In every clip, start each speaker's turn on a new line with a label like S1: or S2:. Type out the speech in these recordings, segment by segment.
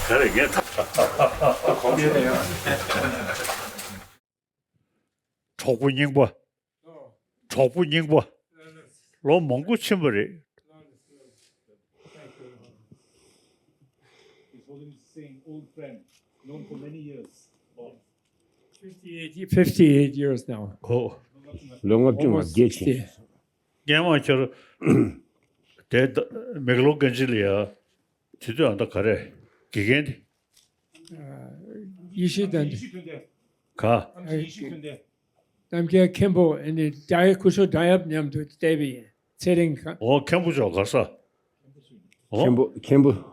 S1: 그래 이게
S2: 거기네요.
S1: 조군인과 로 몽고 침벌이
S3: His Holiness saying old friend, known for many years.
S2: 58 years now.
S1: 고
S4: 롱업중
S2: Almost
S4: 게치
S2: 60.
S1: 야마처럼 대 메글로 건질이야 지도 안다 그래 기겐
S2: 20년.
S3: 20편대,
S1: 가
S3: 20편대.
S2: 남게 캠보 and 다이 쿠쇼 다이압 냠도 데비. 세링
S1: 캠부죠 가서
S4: Kembu,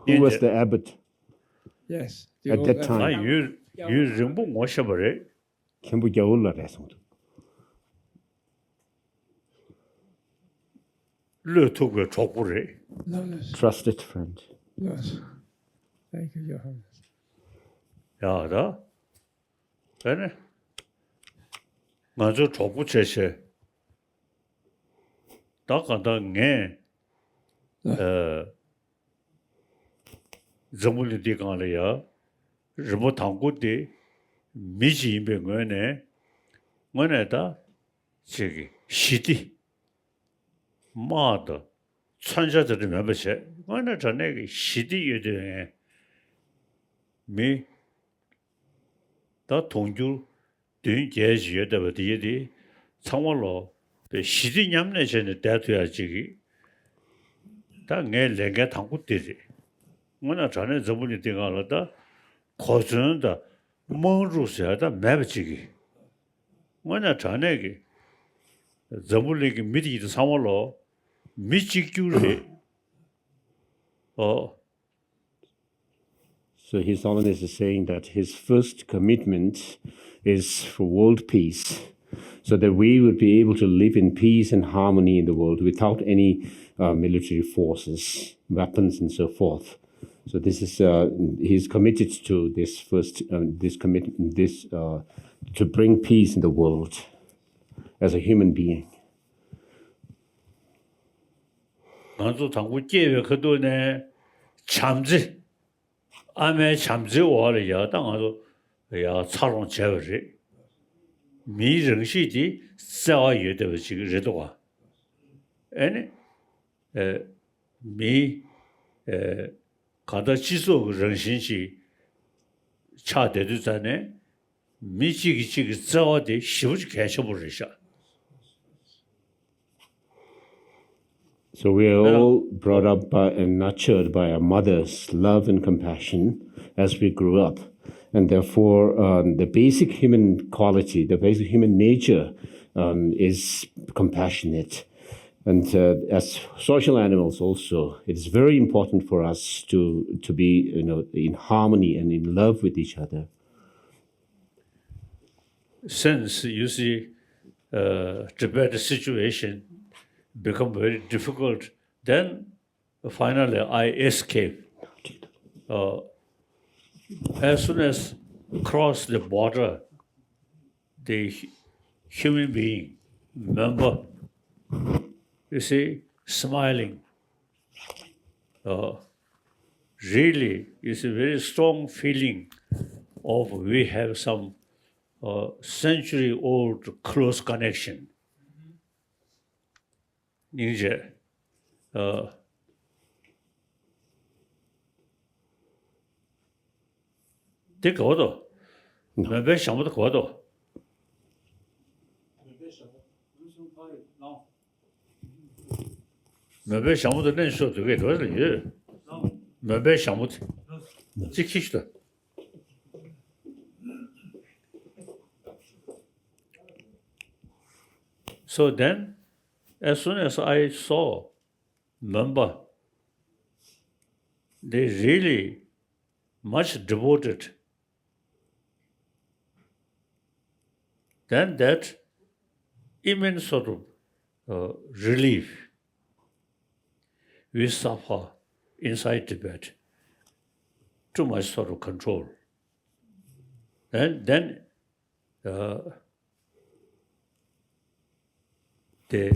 S4: who was the abbot
S2: yes.
S4: at that time?
S1: 유 정보 못 셔버려
S4: Kembu 겨울날에서
S1: 르토고 족부래
S4: trusted friend.
S2: Yes. Thank you, Your Highness.
S1: 야다 그래 맞아 족부 제시 다가다게 정물이 되가려야 일본 당국대 미지 인병원에 원에다 저기 시디 마다 천사들이 members 원에 전에 시디 유대에 미다 동주 된 계지에다 버디디 상월로 시디 냠내 전에 대도야지 다내 내가 당국대지 원에 전에 저분이 되가려다 고전다 몽루스야다 매버지기 원에 전에 저분이 미리도 상월로 미치규리
S4: So His Holiness is saying that his first commitment is for world peace, so that we would be able to live in peace and harmony in the world without any military forces, weapons, and so forth. So this is he's committed to this first to bring peace in the world as a human being.
S1: 나도 당국 계획하도네 참지 아메 참지 와려야 당아도 야 차롱 제거지 미정시지 싸워야 지금 제도가 아니 가다 지속 정신시 차대도 전에 미지기 싸워대 쉬우지 개셔버리셔.
S4: So we are all brought up by and nurtured by our mother's love and compassion as we grew up. And therefore, the basic human quality, the basic human nature is compassionate. And as social animals also, it is very important for us to be in harmony and in love with each other.
S1: Since you see Tibet situation become very difficult, then finally I escape. As soon as cross the border, the human being, member, you see, smiling. Really, it's a very strong feeling of we have some century-old close connection. 이제 되거든. 몇 시간부터 거든. 몇 시간부터 렌쇼 되게 되거든. 몇 시간부터 지키시다. So then, as soon as I saw member, they really much devoted. Then that immense sort of relief we suffer inside Tibet, too much sort of control. And then they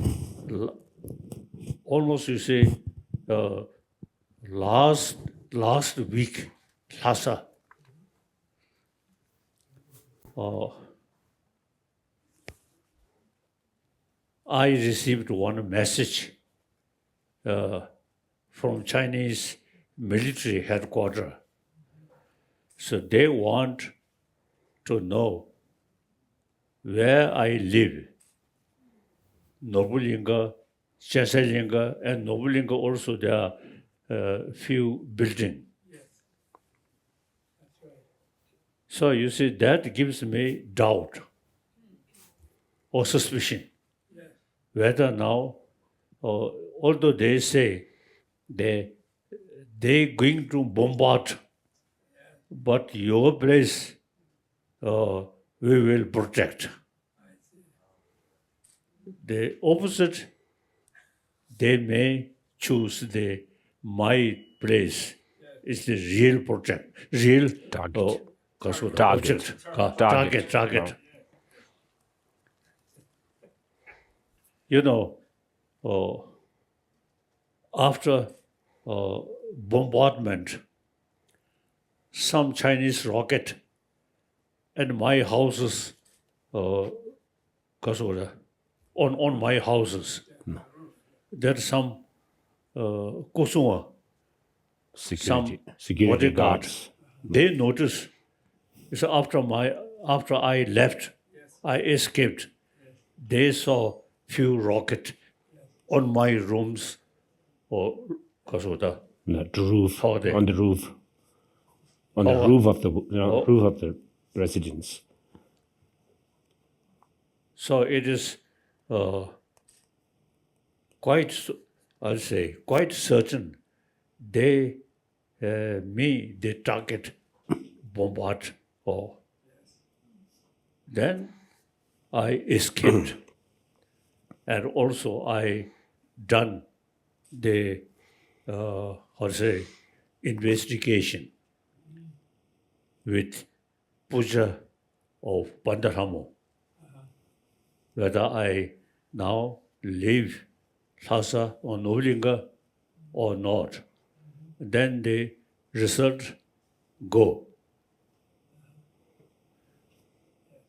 S1: almost, you say, last week, Lhasa, I received one message from Chinese military headquarters. So they want to know where I live. Nobulinga, Cheselinga, and Nobulinga also there are few buildings. So you see, that gives me doubt or suspicion whether now, although they say they going to bombard, but your place we will protect. The opposite, they may choose my place is the real real
S4: Target.
S1: object, target. You know, after bombardment, some Chinese rocket and my houses, on my houses, there's some Kusuma,
S4: Security
S1: bodyguard.
S4: guards.
S1: They noticed. So after I left, I escaped. They saw few rocket on my rooms or
S4: The roof,
S1: How they-
S4: on the roof. On the roof of the roof of the residence.
S1: So it is quite, I'll say, quite certain they target, bombard, or then I escaped. And also I done the, investigation with puja of Pandharamo, whether I now leave Lhasa or Nobulinga or not. Then the result go.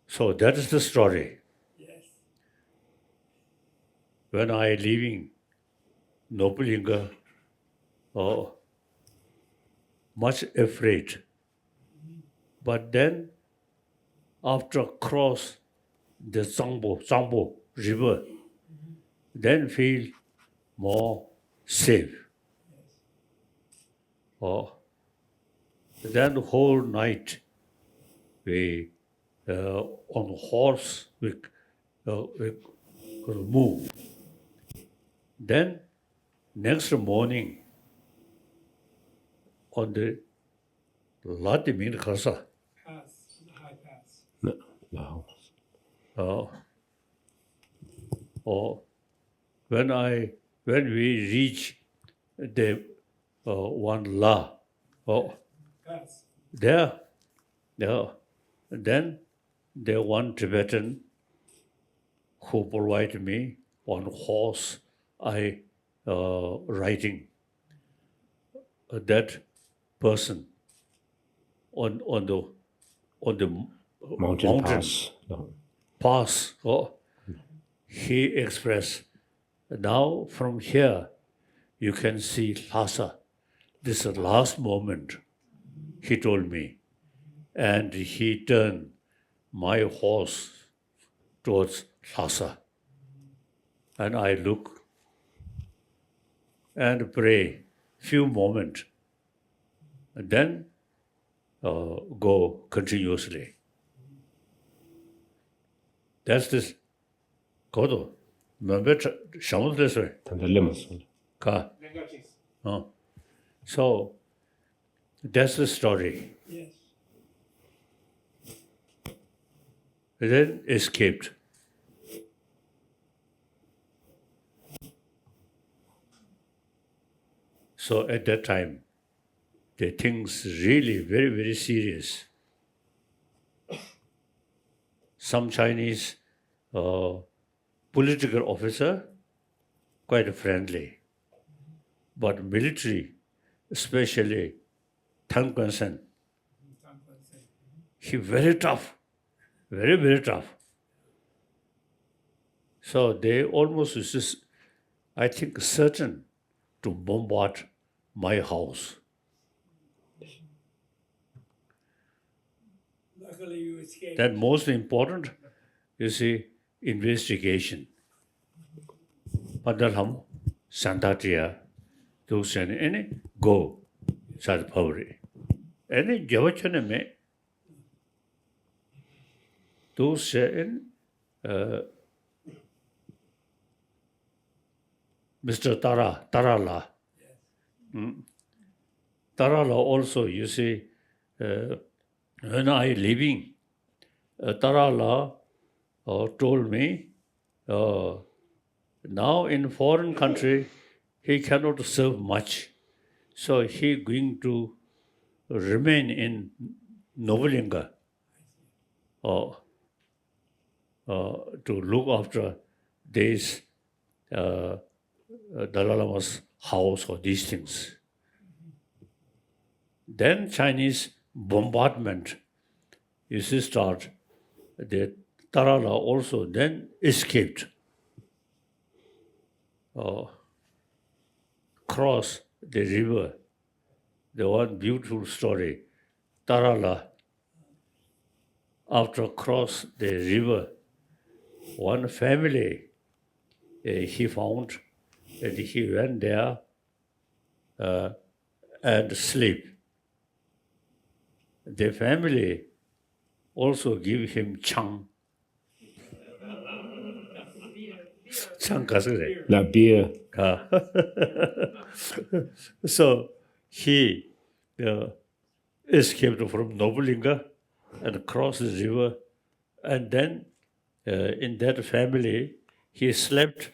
S1: So that is the story. When I leaving Nobulinga, much afraid. But then, after cross the Zangbo river, then feel more safe. Then the whole night we on horse we move. Then next morning on the Latimin Khasa,
S2: Pass, the high pass.
S4: No.
S1: When we reach the one La,
S2: Pass.
S1: there, then the one Tibetan who provided me on horse, I riding. That person on the
S4: Mountain pass. No.
S1: pass, he expressed, now from here you can see Lhasa. This is the last moment, he told me. And he turned my horse towards Lhasa. And I look and pray few moments, and then go continuously. That's this. Kodo, remember shamu this way.
S4: And the limbs.
S1: Ka. So that's the story.
S2: Yes.
S1: Then escaped. So at that time, the things really very, very serious. Some Chinese political officer, quite friendly, but military, especially Tang Sen. He very tough, very, very tough. So they almost is, I think, certain to bombard my house.
S2: Luckily, you escaped.
S1: That most important, you see, investigation. Padalham, Santatia, those and any go, Sad Pavri. Any Javachaname, those in Mr. Tarala. Tarala also, you see, when I living, Tarala told me, now in foreign country, he cannot serve much. So he going to remain in Novalinga to look after this Dalai Lama's house or these things. Then Chinese bombardment used to start. The Tarala also then escaped, cross the river. The one beautiful story, Tarala, after cross the river, one family he found, and he went there and sleep. The family also give him chang. Chang kasure.
S4: La beer.
S1: So he escaped from Nobulinga and crossed the river, and then in that family he slept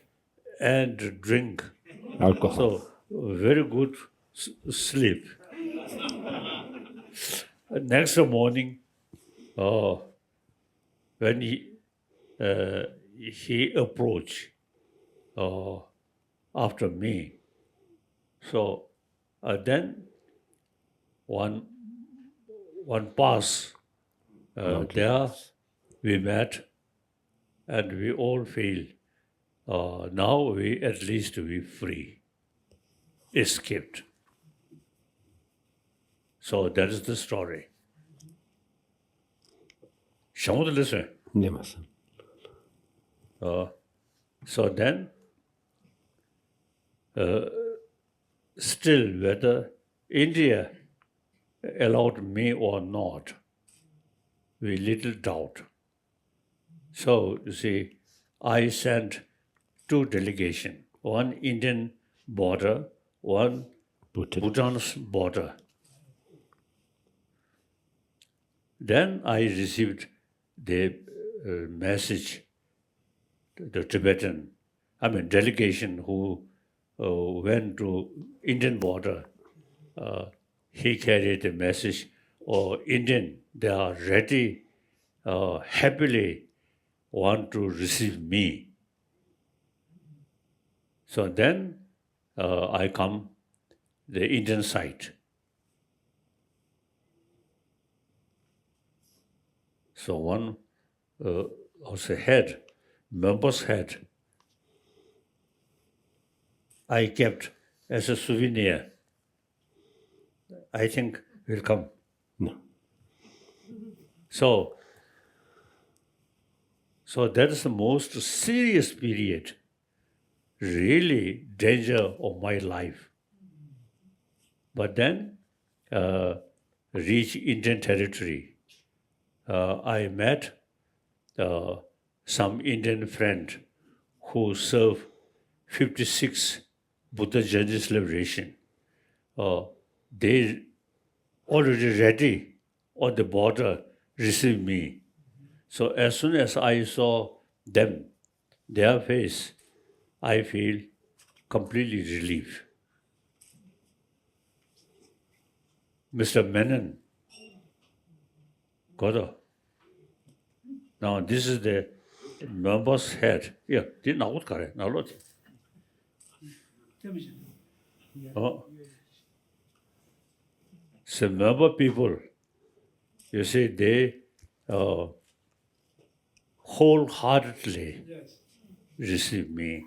S1: and drink.
S4: Alcohol.
S1: So very good sleep. Next morning, when he approached after me, so then one pass there we met, and we all feel now we at least we free, escaped. So that is the story. Shall we listen?
S4: Yes.
S1: So then, still whether India allowed me or not, we little doubt. So you see, I sent 2 delegations, one Indian border, one Bhutan's border. Then I received the message, the Tibetan, delegation who went to Indian border. He carried a message, Indian, they are ready, happily want to receive me. So then I come the Indian side. So one also head, member's head, I kept as a souvenir. I think will come.
S4: No.
S1: So that is the most serious period, really danger of my life. But then reach Indian territory. I met some Indian friend who served 56 Buddha Jayanti celebration. They already ready on the border receive me. So as soon as I saw them, their face, I feel completely relieved. Mr. Menon, Godo. Now this is the member's head. Yeah, didn't know what now look. Oh. So Member people, you see, they wholeheartedly receive me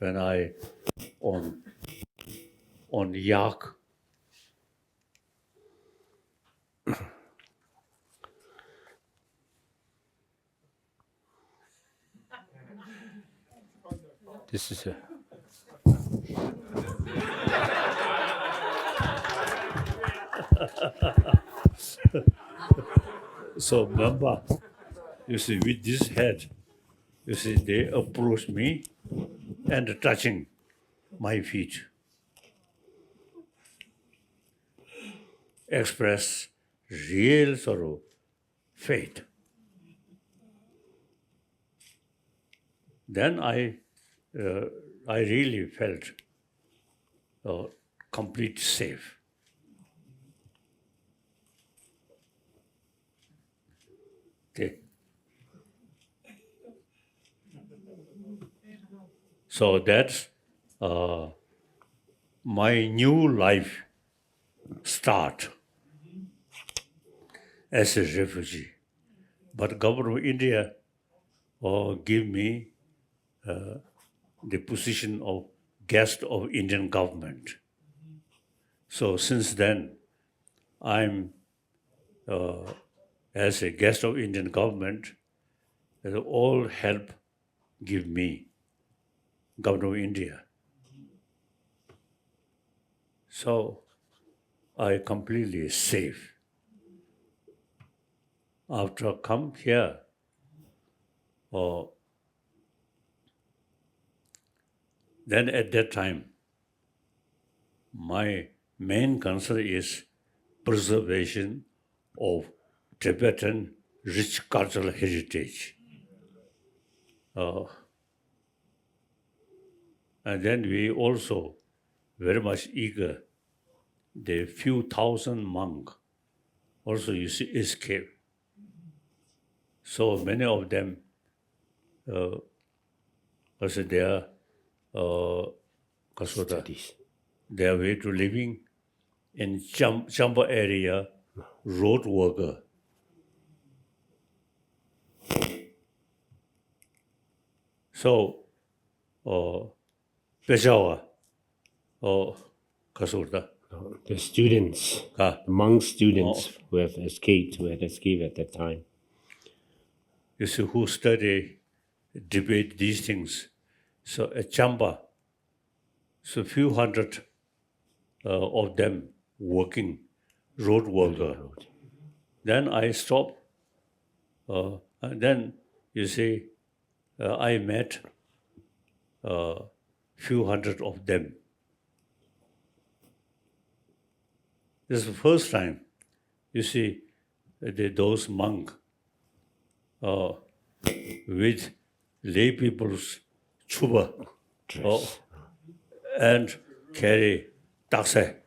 S1: when I on yak. This is a so Member, you see, with this head, you see, they approach me and touching my feet, express real sorrow, faith. Then I really felt complete safe. Okay. So that's my new life start as a refugee. But government of India give me the position of guest of Indian government. So since then, I'm as a guest of Indian government, all help give me, government of India. So I completely safe. After I come here, then at that time, my main concern is preservation of Tibetan rich cultural heritage. And then we also very much eager the few thousand monks also you see escape. So many of them also they are their way to living in Chamba area, road worker. So Peshawar Kasurta.
S4: The students, among students who had escaped at that time.
S1: You see, who study, debate these things. So at Chamba, so few hundred of them working, road worker. Then I stopped. And then, you see, I met few hundred of them. This is the first time, you see, those monks with lay people's chuba and carry taxe at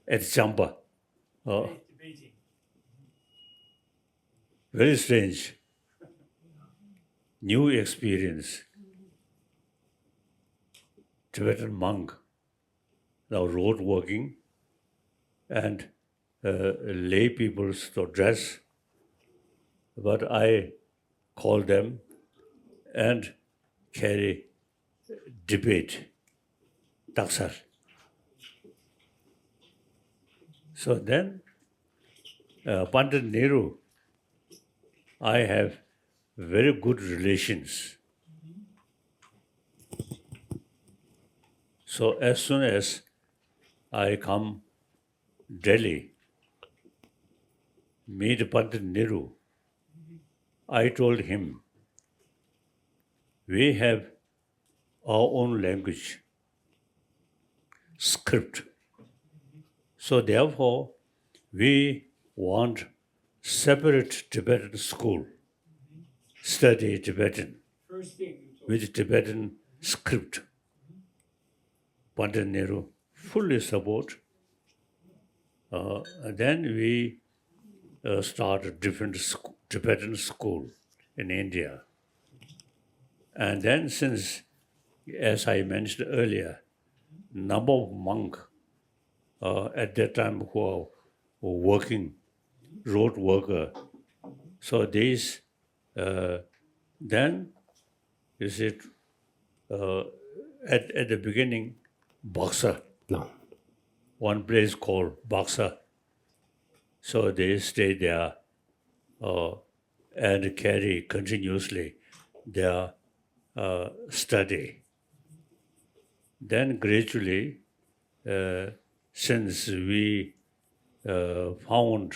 S1: Chamba. Very strange. New experience. Tibetan monk, now road walking, and lay people's to dress. But I call them and carry debate, taksar. So then, Pandit Nehru, I have very good relations. So as soon as I come Delhi, meet Pandit Nehru, I told him, we have our own language, script. So therefore, we want separate Tibetan school, study Tibetan with Tibetan script. Pandit Nehru fully support. Then we start a different Tibetan school in India. And then since, as I mentioned earlier, number of monks at that time who are working, road worker. So these, then you see, at the beginning, Boxer,
S4: No.
S1: one place called Boxer. So they stay there and carry continuously their study. Then gradually, since we found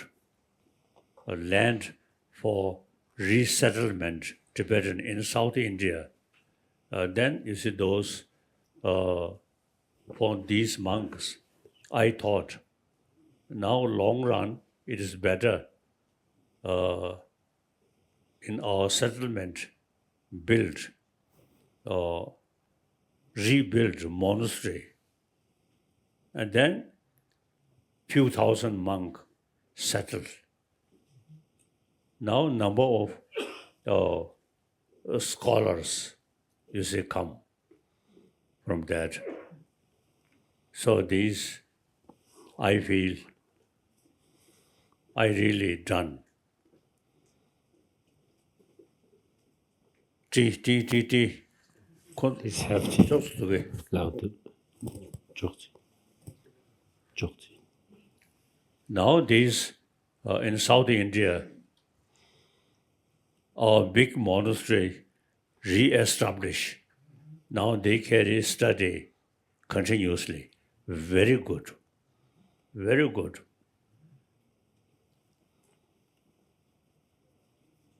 S1: a land for resettlement, Tibetan in South India, then you see those, for these monks, I thought, now long run, it is better in our settlement, build, rebuild monastery. And then few thousand monks settled. Now number of scholars, you see, come from that. So these, I feel, I really done.
S4: It's hefty.
S1: Just the way.
S4: Loud. Çok.
S1: Now these, in South India, our big monastery re-established. Now they carry study continuously. Very good. Very good.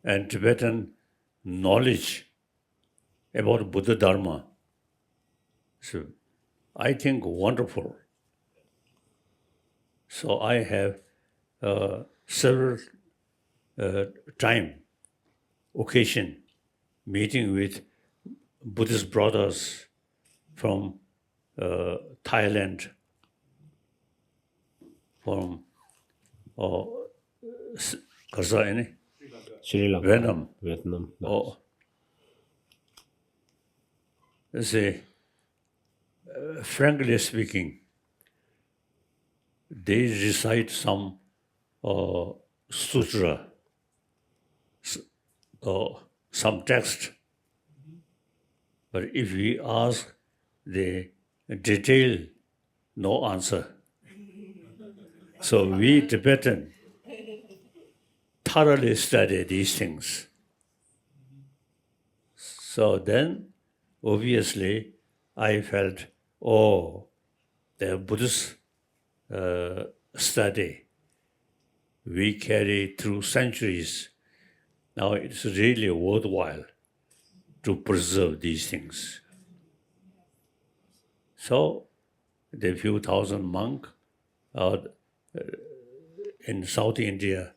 S1: And Tibetan knowledge about Buddha Dharma. So I think wonderful. So I have several occasion meeting with Buddhist brothers from Thailand, from
S4: Sri Lanka. Vietnam.
S1: Oh, say, frankly speaking, they recite some sutra, some text. But if we ask the detail, no answer. So we Tibetan thoroughly study these things. So then, obviously, I felt, the Buddhist study we carry through centuries. Now it's really worthwhile to preserve these things. So the few thousand monks in South India,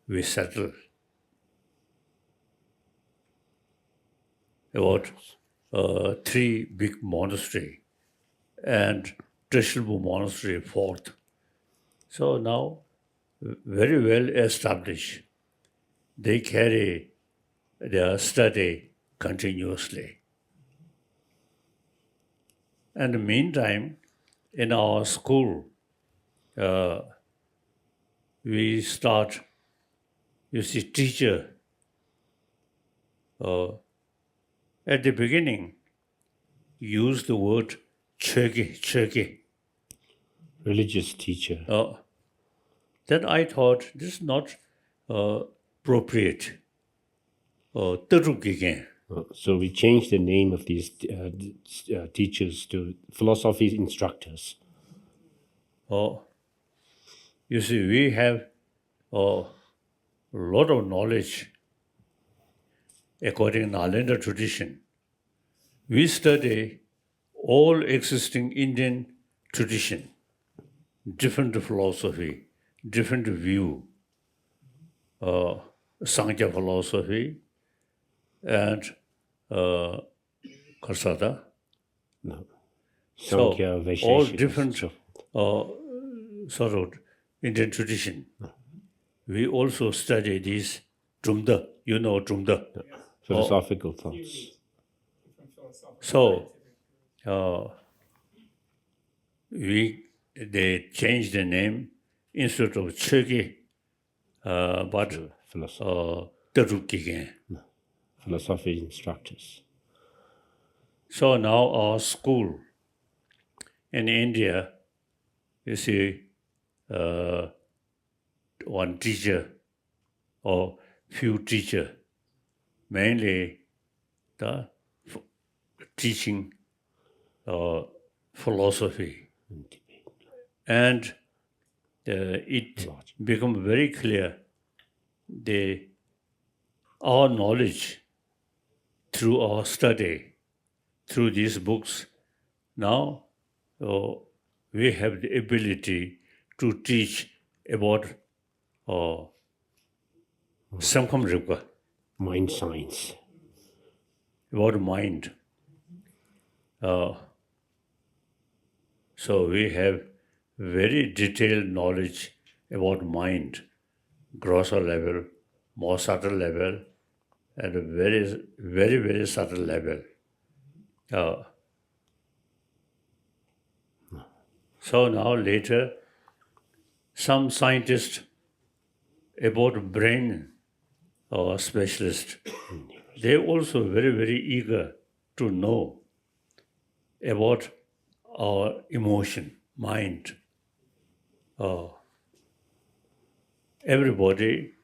S1: we settled. About 3 big monasteries and Trishalbu monastery, 4th. So now, very well established. They carry their study continuously. And in the meantime, in our school, we start, you see, teacher. At the beginning, use the word chöge.
S4: Religious teacher.
S1: Then I thought this is not appropriate.
S4: So we changed the name of these teachers to philosophy instructors.
S1: You see, we have a lot of knowledge according to Nalanda tradition. We study all existing Indian tradition, different philosophy, different view, Sankhya philosophy, and Karsada.
S4: No.
S1: So
S4: Sankhya, Vaisheshika,
S1: all different sort of Indian tradition. We also study these Trumda. You know Trumda.
S4: Philosophical thoughts.
S1: So they changed the name instead of Chöge, but Terukkigen.
S4: Philosophy instructors.
S1: So now our school in India, you see, one teacher or few teacher, mainly the teaching philosophy. And it become very clear our knowledge through our study, through these books, now we have the ability to teach about Samkham
S4: Mind science.
S1: about mind. So we have very detailed knowledge about mind, grosser level, more subtle level, and a very, very, very subtle level. So now later, some scientists about brain specialist, they also very, very eager to know about our emotion, mind. Everybody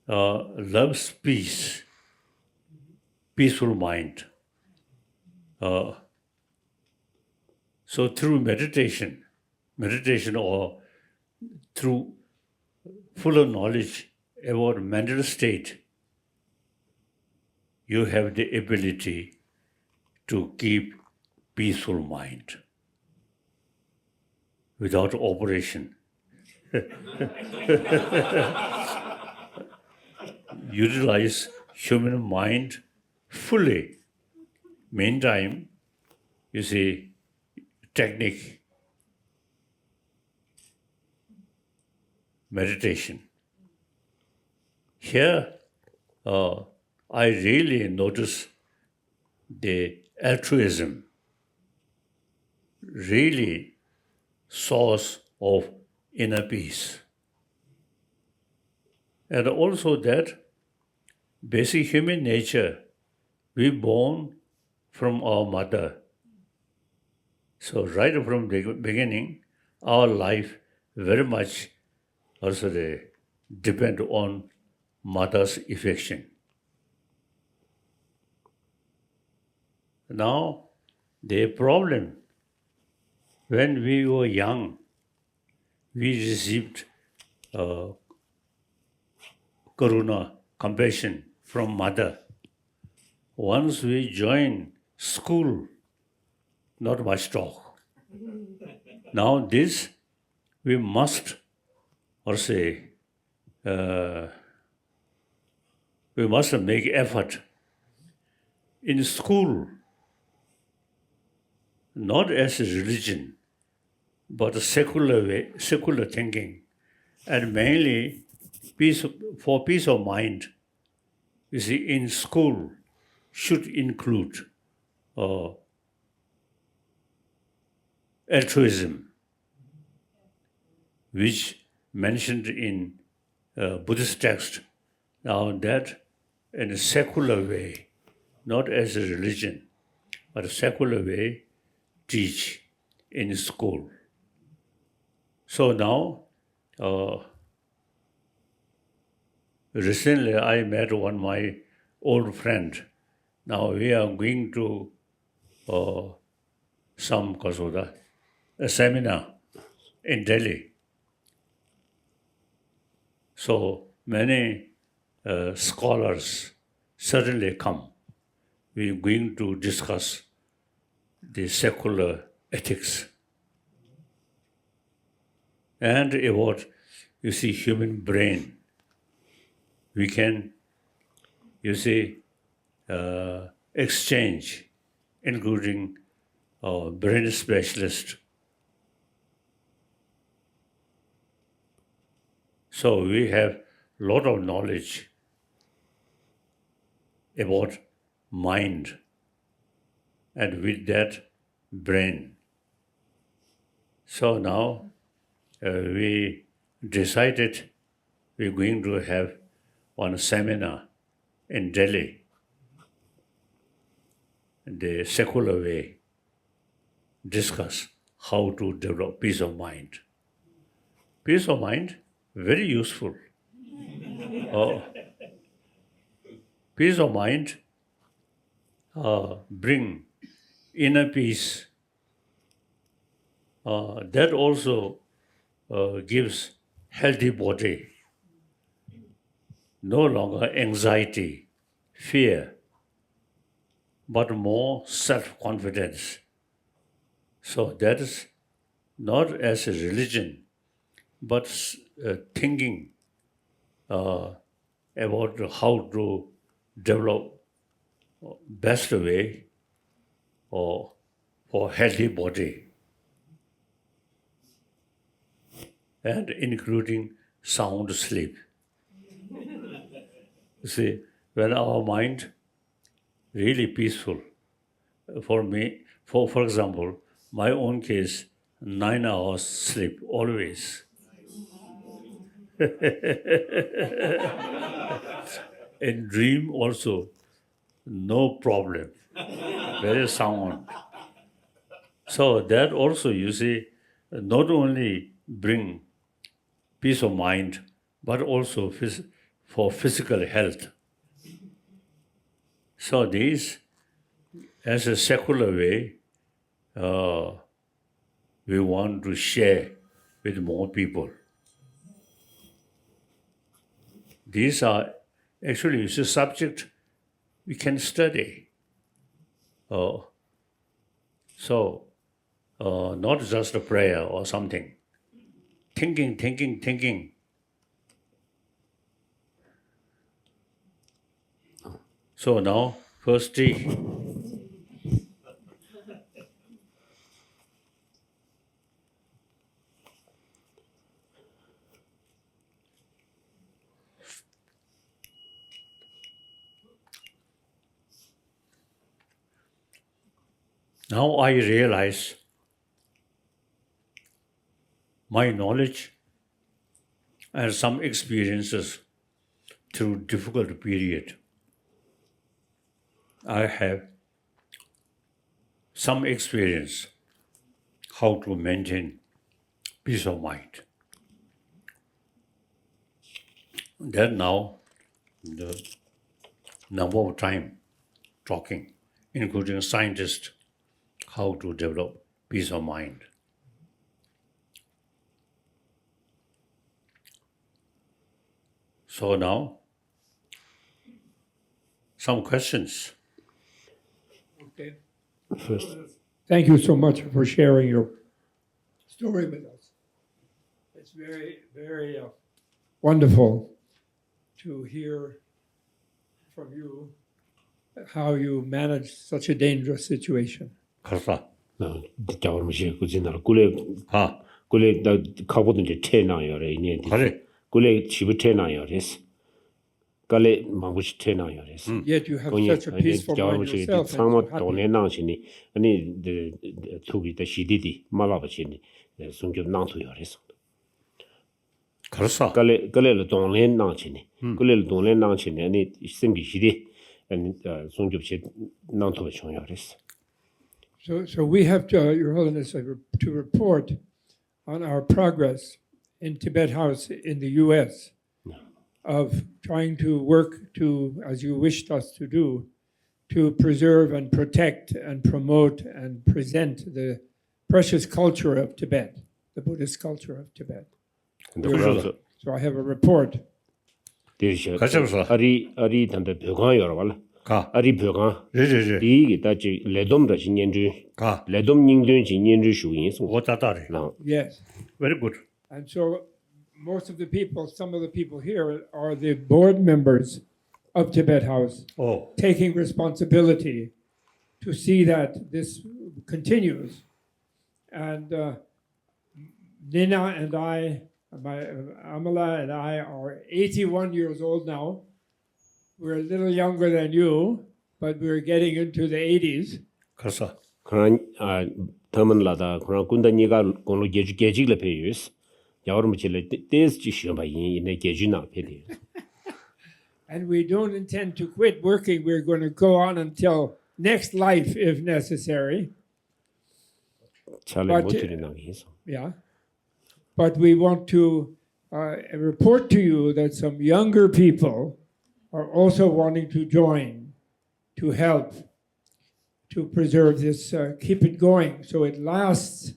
S1: loves peace, peaceful mind. So through meditation or through fuller knowledge about mental state, you have the ability to keep peaceful mind without operation. Utilize human mind fully. Meantime, you see, technique, meditation. Here, I really notice the altruism, really source of inner peace. And also that basic human nature, we born from our mother. So right from the beginning, our life very much also depend on mother's affection. Now, the problem, when we were young, we received karuna, compassion from mother. Once we join school, not much talk. Now this, we must, or say, we must make effort. In school, not as a religion, but a secular way, secular thinking, and mainly for peace of mind. You see, in school should include altruism, which mentioned in Buddhist text. Now that in a secular way, not as a religion, but a secular way, teach in school. So now, recently I met one my old friend. Now we are going to a seminar in Delhi. So many scholars certainly come. We are going to discuss the secular ethics and about, you see, human brain. We can, you see, exchange, including brain specialist. So we have a lot of knowledge about mind, and with that, brain. So now we decided we're going to have one seminar in Delhi, the secular way, discuss how to develop peace of mind. Peace of mind, very useful. Peace of mind bring inner peace. That also gives healthy body. No longer anxiety, fear, but more self-confidence. So that is not as a religion, but thinking about how to develop best way or for healthy body, and including sound sleep. You see, when our mind really peaceful, for me, for example, my own case, 9 hours sleep always. In dream also, no problem, very sound. So that also, you see, not only bring peace of mind, but also for physical health. So these, as a secular way, we want to share with more people. These are actually it's a subject we can study. So not just a prayer or something. Thinking. So now, first tea. Now I realize my knowledge and some experiences through difficult period. I have some experience how to maintain peace of mind. Then now, the number of time talking, including scientists, how to develop peace of mind. So now, some questions.
S2: Okay.
S4: First,
S2: Thank you so much for sharing your story with us. It's very, very wonderful to hear from you how you managed such a dangerous situation.
S1: 그렇다.
S4: 자원무시 그진날 꿀에
S1: 아,
S4: 꿀에 나 가보던 이제 태나요래 이제
S1: 그래.
S4: 꿀에 집을 태나요래스 깔에 망고시 태나요래스
S2: Yet you have such a peaceful mind
S4: 자원무시
S2: yourself and so
S4: 상마
S2: happy.
S4: 돈에 나시니 아니 투기 때 시디디 말아버시니 송교 나토요래스
S1: 그렇다.
S4: 깔에 돈에 나시니 꿀에 돈에 나시니 아니 생기 시디 아니 송교시 나토 총요래스
S2: So we have to, Your Holiness, to report on our progress in Tibet House in the US of trying to work to, as you wished us to do, to preserve and protect and promote and present the precious culture of Tibet, the Buddhist culture of Tibet.
S1: 그래서
S2: So I have a report.
S1: 가셔서.
S4: 아리 단데 벽안 열어봐.
S1: 가.
S4: 아리 벽안.
S1: 네.
S4: 이게 다지 레돔다 진년주.
S1: 가.
S4: 레돔 닝든 진년주 수인소.
S1: 오다다리.
S2: Yes.
S1: Very good.
S2: And so most of the people, some of the people here are the board members of Tibet House, taking responsibility to see that this continues. And Nina and I, Amala and I are 81 years old now. We're a little younger than you, but we're getting into the 80s.
S1: 그래서
S4: 그런 terminlada kura kunda niga gonu geji le peyus yawrum chile tes ji shamba yin ne geji na pedi.
S2: And we don't intend to quit working. We're going to go on until next life if necessary.
S4: Chale
S2: But-
S4: mochuri na his.
S2: Yeah. But we want to report to you that some younger people are also wanting to join to help to preserve this, keep it going so it lasts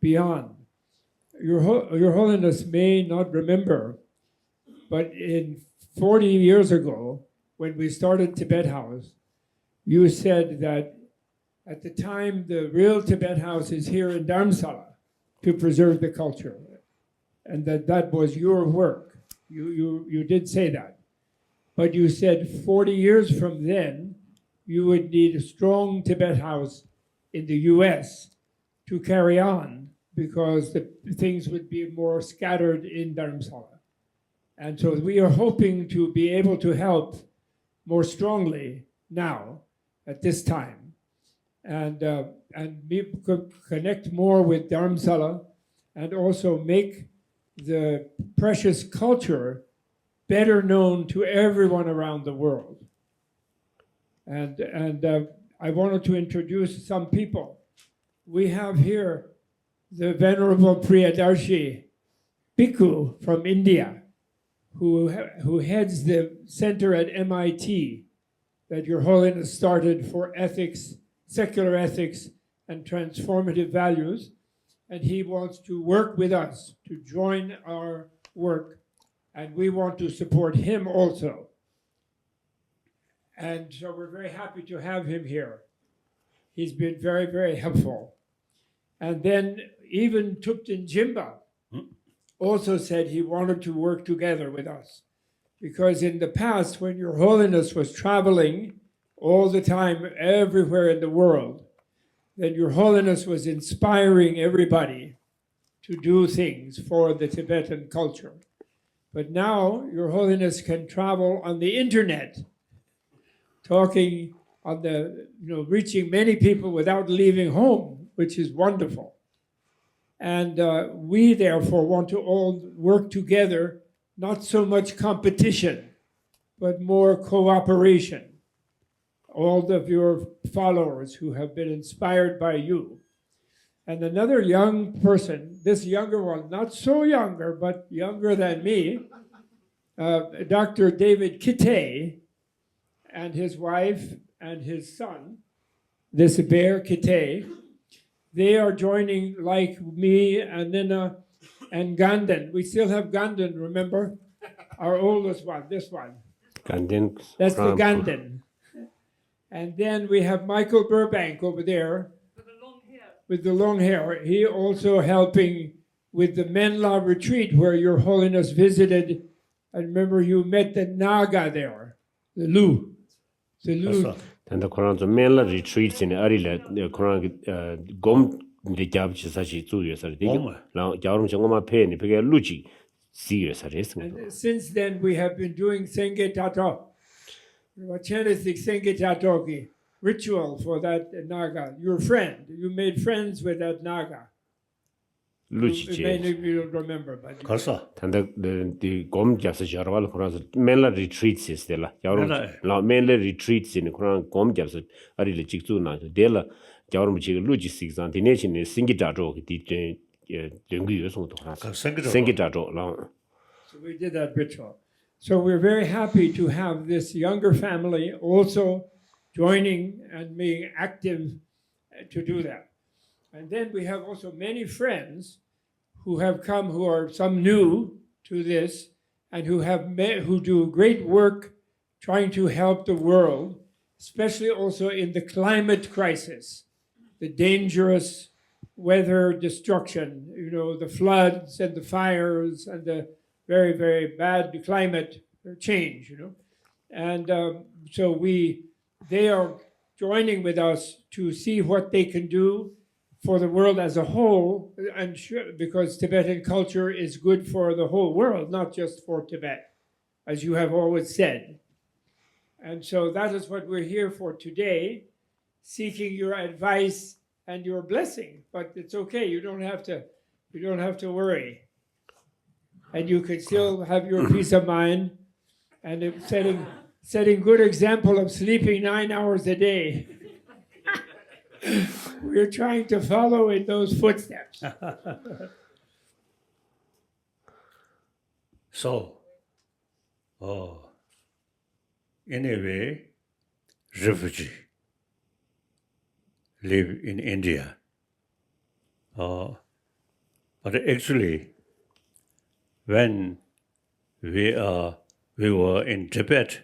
S2: beyond. Your Holiness may not remember, but in 40 years ago, when we started Tibet House, you said that at the time the real Tibet House is here in Dharamsala to preserve the culture, and that was your work. You did say that. But you said 40 years from then, you would need a strong Tibet House in the US to carry on because the things would be more scattered in Dharamsala. And so we are hoping to be able to help more strongly now at this time and connect more with Dharamsala and also make the precious culture better known to everyone around the world. And I wanted to introduce some people. We have here the Venerable Priyadarshi Bhikkhu from India, who heads the center at MIT that Your Holiness started for ethics, secular ethics, and transformative values. And he wants to work with us to join our work, and we want to support him also. And so we're very happy to have him here. He's been very, very helpful. And then even Thupten Jimba also said he wanted to work together with us. Because in the past, when Your Holiness was traveling all the time, everywhere in the world, then Your Holiness was inspiring everybody to do things for the Tibetan culture. But now Your Holiness can travel on the internet, talking on the, reaching many people without leaving home, which is wonderful. And we therefore want to all work together, not so much competition, but more cooperation. All of your followers who have been inspired by you. And another young person, this younger one, not so younger, but younger than me, Dr. David Kitte and his wife and his son, this Bear Kitte, they are joining like me and then and Ganden. We still have Ganden, remember? Our oldest one, this one.
S4: Ganden.
S2: That's the Ganden. And then we have Michael Burbank over there with the long hair. He also helping with the Menla retreat where Your Holiness visited. I remember you met the Naga there, the Lu. The Lu.
S4: And the Quran Menla retreats in Arila, the Quran Gom the Jab Chisashi 2 years. Now Jarum Changoma Pen, Pega Luchi, serious arrest.
S2: And since then we have been doing Senge Tato. Chanting Senge Tatoki ritual for that Naga. Your friend. You made friends with that Naga.
S4: Luchi.
S2: Many of you don't remember, but
S1: and
S4: the Gom Jasa Jarwal Quran Menla retreats is the La Menla retreats in Quran Gom Jasa Arila Chiktu Na Dela Jarum Chig Luchi 6 and the nation is Singitato, Singitato.
S2: So we did that ritual. So we're very happy to have this younger family also joining and being active to do that. And then we have also many friends who have come, who are some new to this, and who do great work trying to help the world, especially also in the climate crisis, the dangerous weather destruction, the floods and the fires and the very, very bad climate change, And so they are joining with us to see what they can do for the world as a whole, and because Tibetan culture is good for the whole world, not just for Tibet, as you have always said. And so that is what we're here for today, seeking your advice and your blessing. But it's okay. You don't have to worry, and you can still have your peace of mind, and setting good example of sleeping 9 hours a day. We're trying to follow in those footsteps.
S1: So, in a way, refugee live in India. But actually, when we were in Tibet,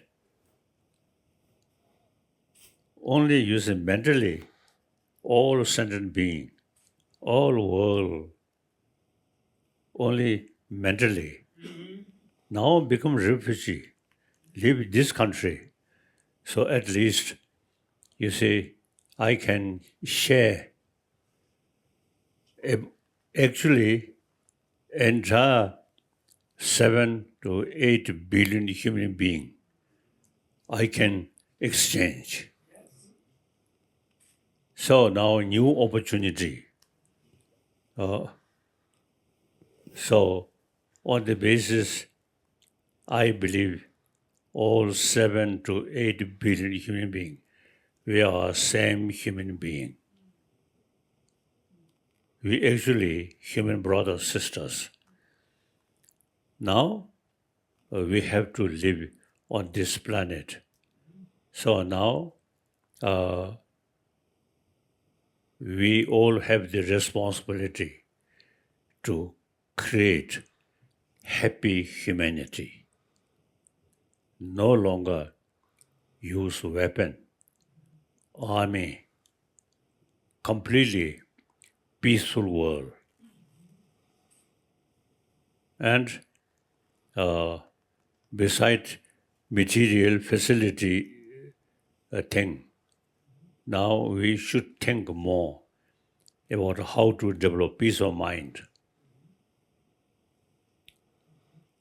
S1: only using mentally, all sentient being, all world, only mentally. Now become refugee, live in this country. So at least, you see, I can share actually entire 7 to 8 billion human beings. I can exchange. So now new opportunity. So on the basis, I believe all 7 to 8 billion human beings, we are same human being. We actually human brothers, sisters. Now we have to live on this planet. So now we all have the responsibility to create happy humanity. No longer use weapon, army, completely peaceful world. And beside material facility thing, now we should think more about how to develop peace of mind.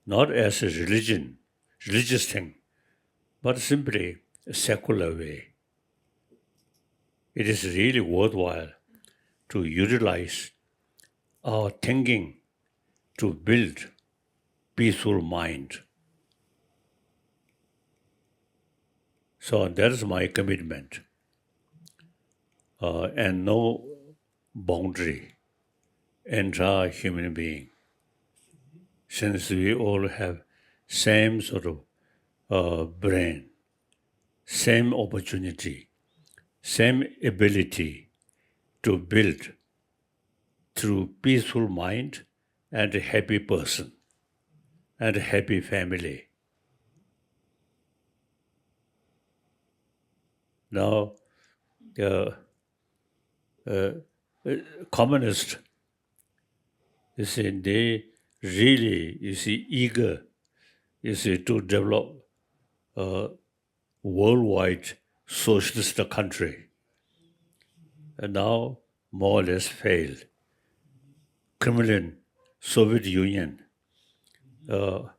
S1: Not as a religious thing, but simply a secular way. It is really worthwhile to utilize our thinking to build peaceful mind. So that is my commitment. And no boundary, entire human being. Since we all have same sort of brain, same opportunity, same ability to build through peaceful mind and a happy person and a happy family. Now, communists, you see, they really, eager, to develop a worldwide socialist country. And now, more or less failed. Kremlin, Soviet Union, now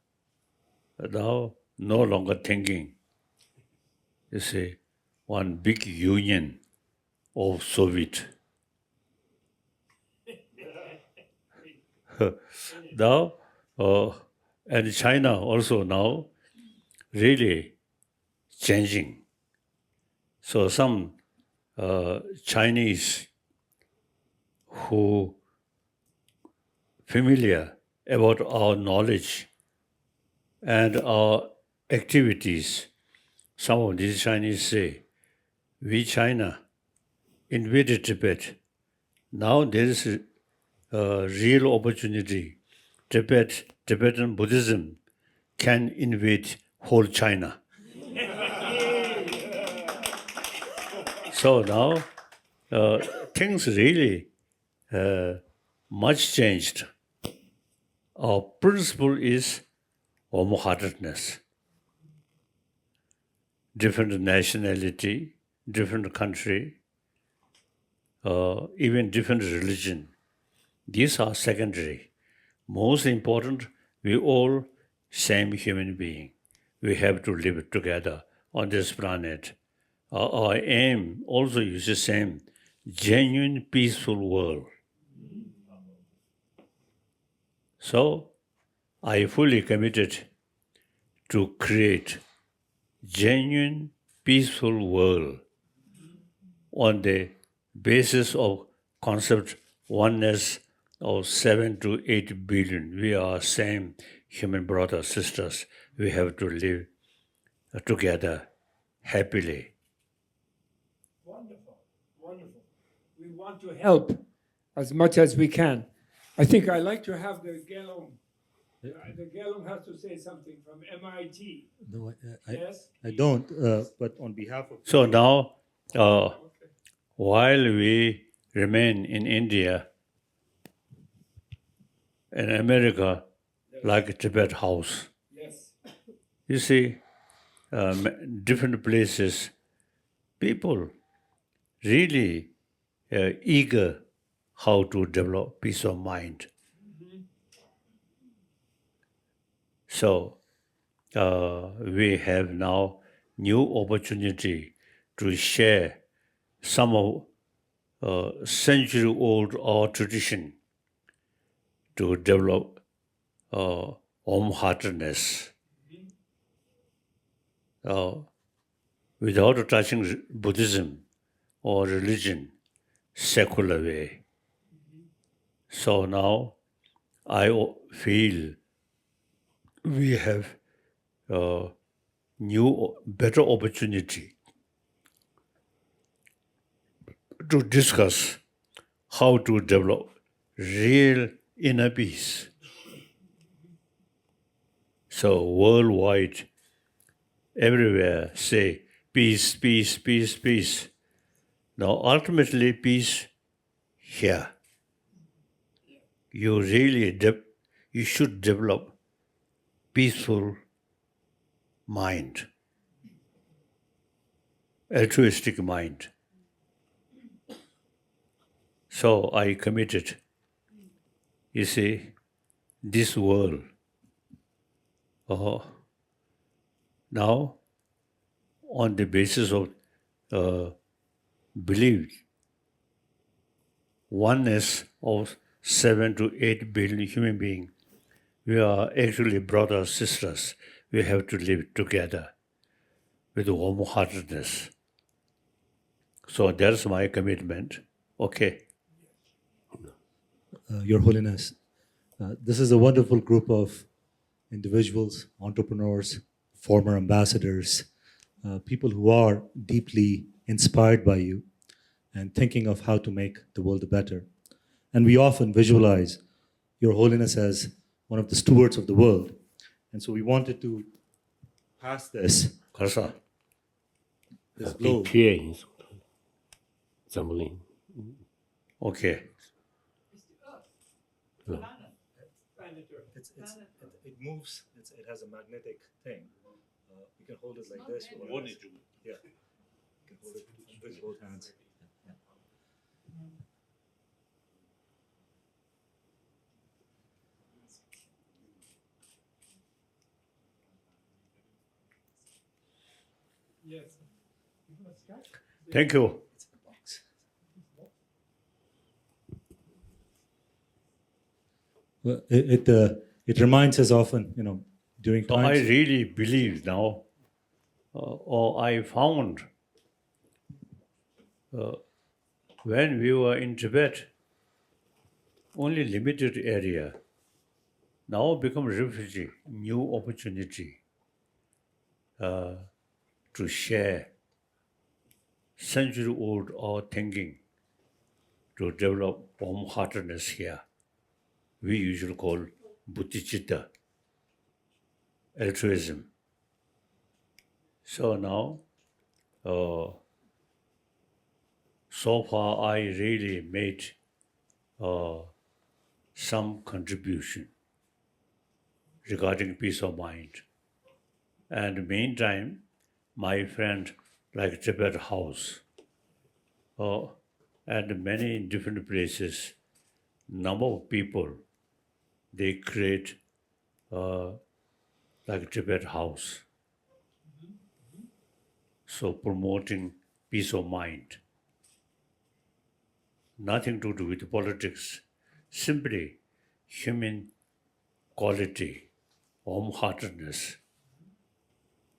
S1: no longer thinking, one big union of Soviet. Now, and China also now really changing. So some Chinese who familiar about our knowledge and our activities, some of these Chinese say, we China invaded Tibet. Now there is a real opportunity. Tibetan Buddhism can invade whole China. So now things really much changed. Our principle is warm-heartedness. Different nationality, different country, even different religion. These are secondary. Most important, we all same human being. We have to live together on this planet. Our aim also is the same, genuine peaceful world. So I fully committed to create genuine peaceful world on the basis of concept oneness of 7 to 8 billion. We are same human brothers, sisters. We have to live together happily.
S2: Wonderful, wonderful. We want to help as much as we can. I think I like to have the Gelong. The Gelong has to say something from MIT.
S3: No,
S2: Yes?
S3: I don't. But on behalf of
S1: So now, while we remain in India and America, like Tibet House,
S2: Yes.
S1: you see, different places, people really eager how to develop peace of mind. So we have now new opportunity to share some of century-old our tradition to develop home-heartedness without touching Buddhism or religion, secular way. So now I feel we have new, better opportunity to discuss how to develop real inner peace. So worldwide, everywhere say peace, peace, peace, peace. Now ultimately peace here. You really you should develop peaceful mind, altruistic mind. So I committed, you see, this world. Now, on the basis of belief, oneness of 7 to 8 billion human beings, we are actually brothers, sisters. We have to live together with warm-heartedness. So that's my commitment. Okay.
S3: Your Holiness, this is a wonderful group of individuals, entrepreneurs, former ambassadors, people who are deeply inspired by you and thinking of how to make the world better. And we often visualize Your Holiness as one of the stewards of the world. And so we wanted to pass this globe.
S1: Okay.
S3: It moves. It has a magnetic thing. You can hold it like this. Yeah. You can hold it with both hands.
S2: Yes.
S1: Thank you.
S3: Well, it reminds us often, during
S1: So I
S3: times.
S1: really believe now, or I found when we were in Tibet, only limited area, now become refugee, new opportunity to share century-old our thinking to develop warm-heartedness here. We usually call bodhicitta, altruism. So now, so far I really made some contribution regarding peace of mind. And meantime, my friend like Tibet House and many different places, number of people, they create like Tibet House. So promoting peace of mind. nothing to do with politics, simply human quality, warm-heartedness.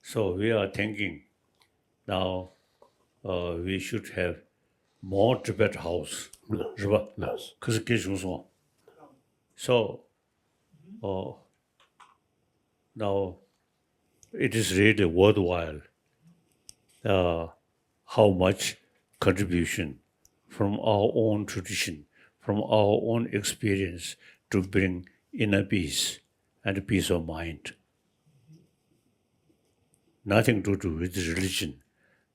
S1: So we are thinking now we should have more Tibet House.
S4: Yes.
S1: So now it is really worthwhile how much contribution from our own tradition, from our own experience to bring inner peace and peace of mind. Nothing to do with religion,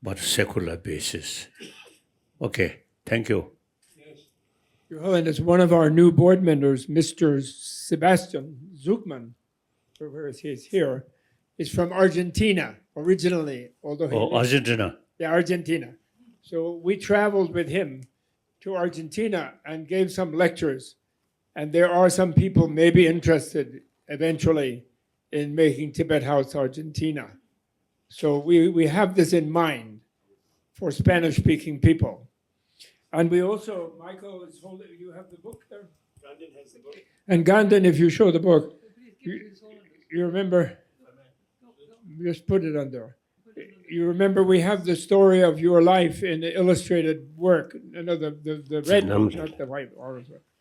S1: but secular basis. Okay, thank you.
S2: Your Holiness, one of our new board members, Mr. Sebastian Zuckman, where he is here, is from Argentina originally, although he lives-
S1: Argentina.
S2: Yeah, Argentina. So we traveled with him to Argentina and gave some lectures. And there are some people maybe interested eventually in making Tibet House Argentina. So we have this in mind for Spanish-speaking people. And we also, Michael is holding, you have the book there? Gandhin has the book. And Gandhin, if you show the book, you remember, just put it on there. You remember we have the story of your life in the illustrated work, the red one, not the white.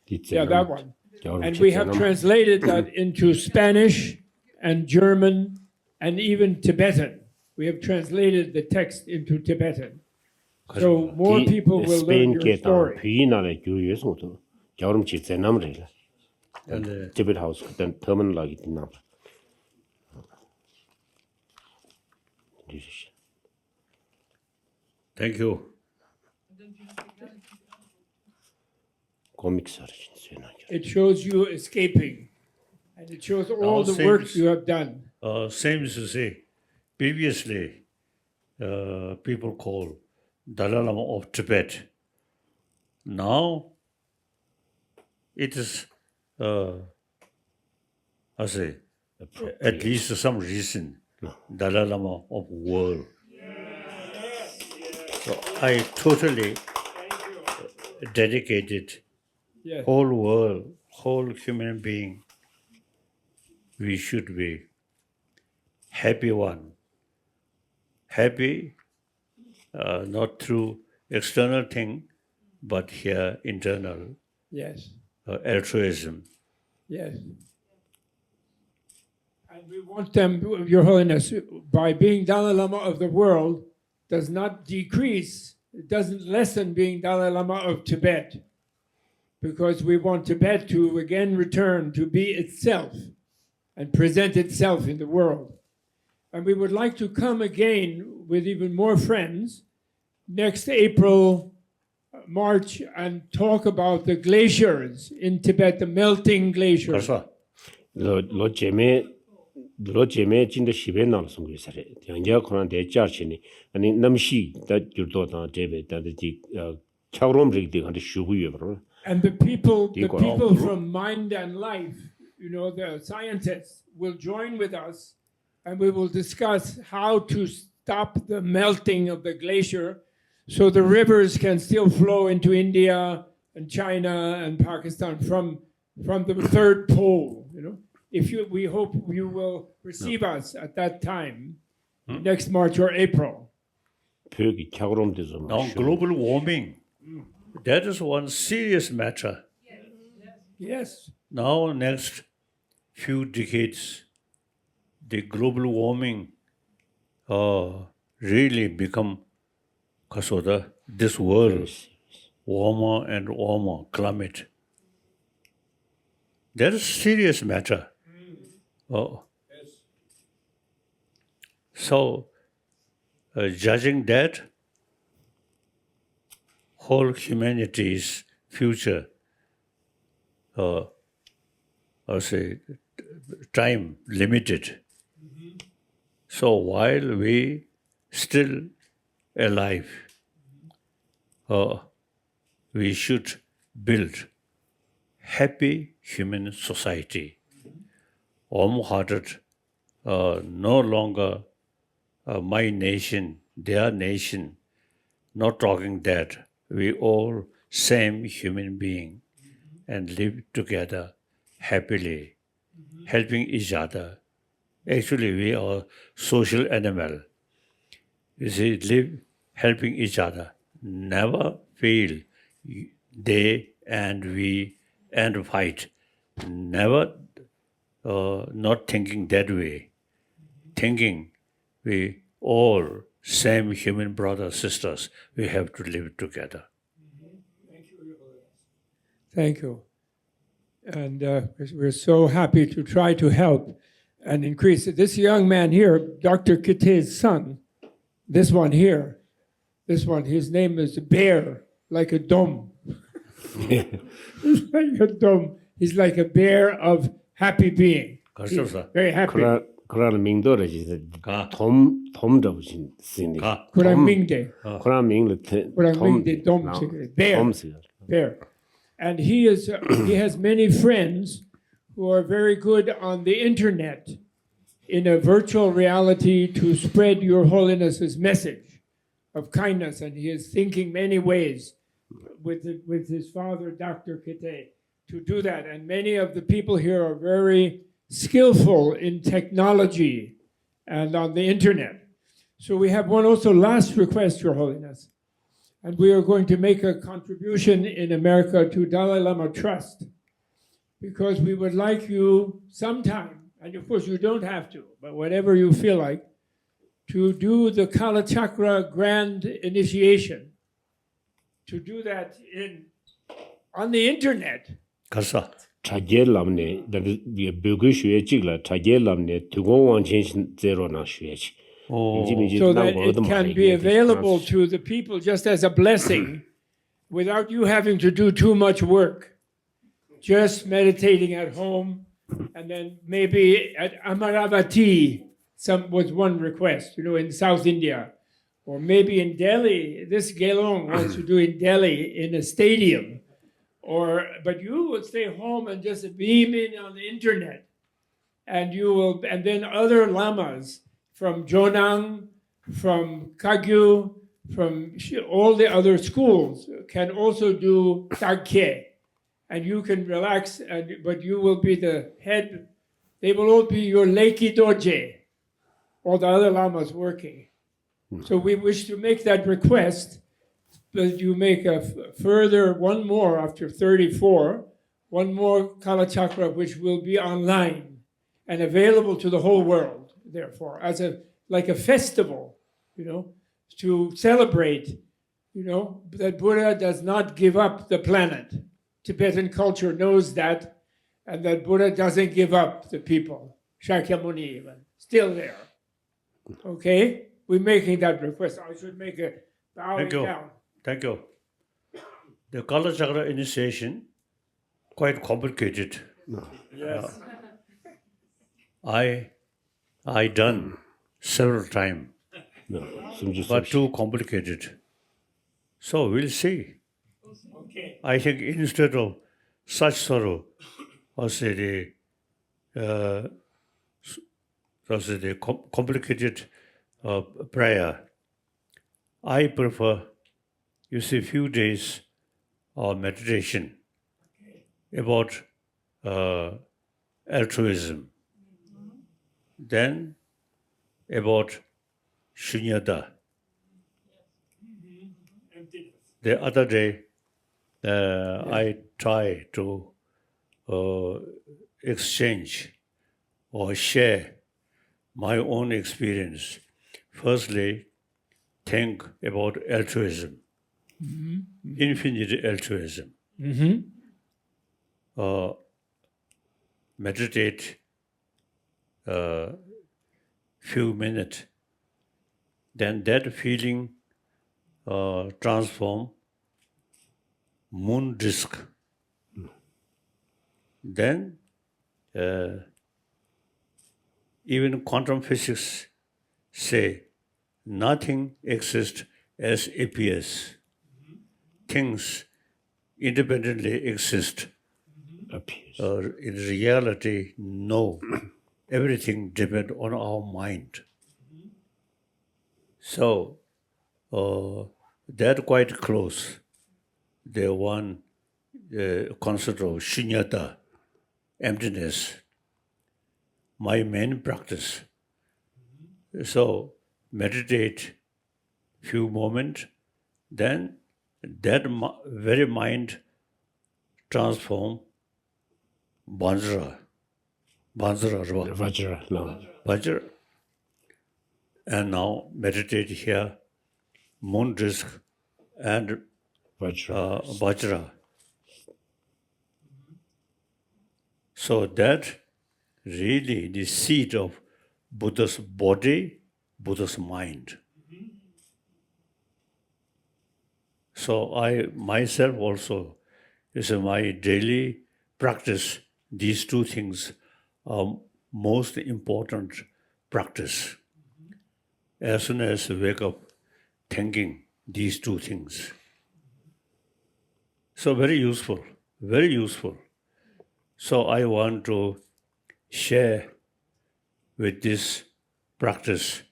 S2: Yeah, that one. And we have translated that into Spanish and German and even Tibetan. We have translated the text into Tibetan. So more people will learn your story.
S4: Tibet House 그때 터미널하기 있나.
S1: Thank you.
S2: It shows you escaping, and it shows all the work you have done.
S1: Same as to say, previously people call Dalai Lama of Tibet. Now it is, I say, at least some reason, Dalai Lama of world. So I totally dedicated whole world, whole human being. We should be happy one. Happy, not through external thing, but here internal.
S2: Yes.
S1: Altruism.
S2: Yes. And we want them, Your Holiness, by being Dalai Lama of the world, does not decrease, it doesn't lessen being Dalai Lama of Tibet, because we want Tibet to again return to be itself and present itself in the world. And we would like to come again with even more friends next April, March, and talk about the glaciers in Tibet, the melting glaciers.
S4: 로제메 진짜 시베 나서 그랬어요. 양자 코난 대자치니 아니 남시 다 줄도다 제베 다지 차오롬릭디 한테 슈구여 버려.
S2: And the people from Mind and Life, the scientists will join with us, and we will discuss how to stop the melting of the glacier so the rivers can still flow into India and China and Pakistan from the third pole, we hope you will receive us at that time, next March or April.
S1: Now, global warming, that is one serious matter.
S2: Yes.
S1: Now, next few decades, the global warming really become this world warmer and warmer climate. That is serious matter. So, judging that, whole humanity's future, time limited. So while we still alive, we should build happy human society. Warm-hearted, no longer my nation, their nation, not talking that. We all same human being and live together happily, helping each other. Actually, we are social animal. You see, live helping each other. Never feel they and we and fight. Never not thinking that way. Thinking we all same human brothers, sisters, we have to live together.
S2: Thank you. And we're so happy to try to help and increase it. This young man here, Dr. Kite's son, this one here, his name is Bear, like a dome. Like a dome. He's like a bear of happy being. He's very happy.
S4: 그러나 명도를
S1: 가.
S4: 돔 잡으신 스님.
S1: 가.
S2: Kurangmingde.
S4: 그러나 명을
S2: Kurangmingde dome. Bear. And he has many friends who are very good on the internet in a virtual reality to spread Your Holiness's message of kindness. And he is thinking many ways with his father, Dr. Kite, to do that. And many of the people here are very skillful in technology and on the internet. So we have one also last request, Your Holiness. And we are going to make a contribution in America to Dalai Lama Trust, because we would like you sometime, and of course you don't have to, but whenever you feel like, to do the Kala Chakra Grand Initiation, to do that on the internet.
S1: 가서
S4: 자겔람네 벽을 슈에 찍라 자겔람네 두고원 진신 제로나 슈에치.
S2: So that it can be available to the people just as a blessing without you having to do too much work. Just meditating at home, and then maybe at Amaravati, was one request, in South India. Or maybe in Delhi, this Gelong wants to do in Delhi in a stadium. But you will stay home and just beam in on the internet. And then other lamas from Jonang, from Kagyu, from all the other schools can also do Tagkye. And you can relax, but you will be the head. They will all be your Leiki Doje, all the other lamas working. So we wish to make that request, that you make a further one more after 34, one more Kala Chakra, which will be online and available to the whole world, therefore, as like a festival, to celebrate, that Buddha does not give up the planet. Tibetan culture knows that, and that Buddha doesn't give up the people. Shakyamuni even, still there. Okay? We're making that request. I should make a bowing down.
S1: Thank you. The Kala Chakra initiation, quite complicated.
S2: Yes.
S1: I done several times, but too complicated. So we'll see.
S2: Okay.
S1: I think instead of such sorrow, the complicated prayer, I prefer, few days of meditation about altruism, then about shunyata. The other day, I try to exchange or share my own experience. Firstly, think about altruism, infinite altruism. Meditate few minutes, then that feeling transform moon disk. Then even quantum physics say nothing exists as appears. Things independently exist. In reality, no. Everything depends on our mind. So, that quite close. the one concept of shunyata, emptiness, my main practice. So meditate few moments, then that very mind transform Vajra, Vajra, and now meditate here, moon disk and Vajra. So that really the seed of Buddha's body, Buddha's mind. So I myself also, is my daily practice. These two things are most important practice. As soon as I wake up, thinking these two things. So very useful, very useful. So I want to share with this practice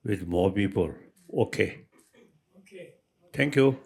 S1: with more people. Okay. Thank you.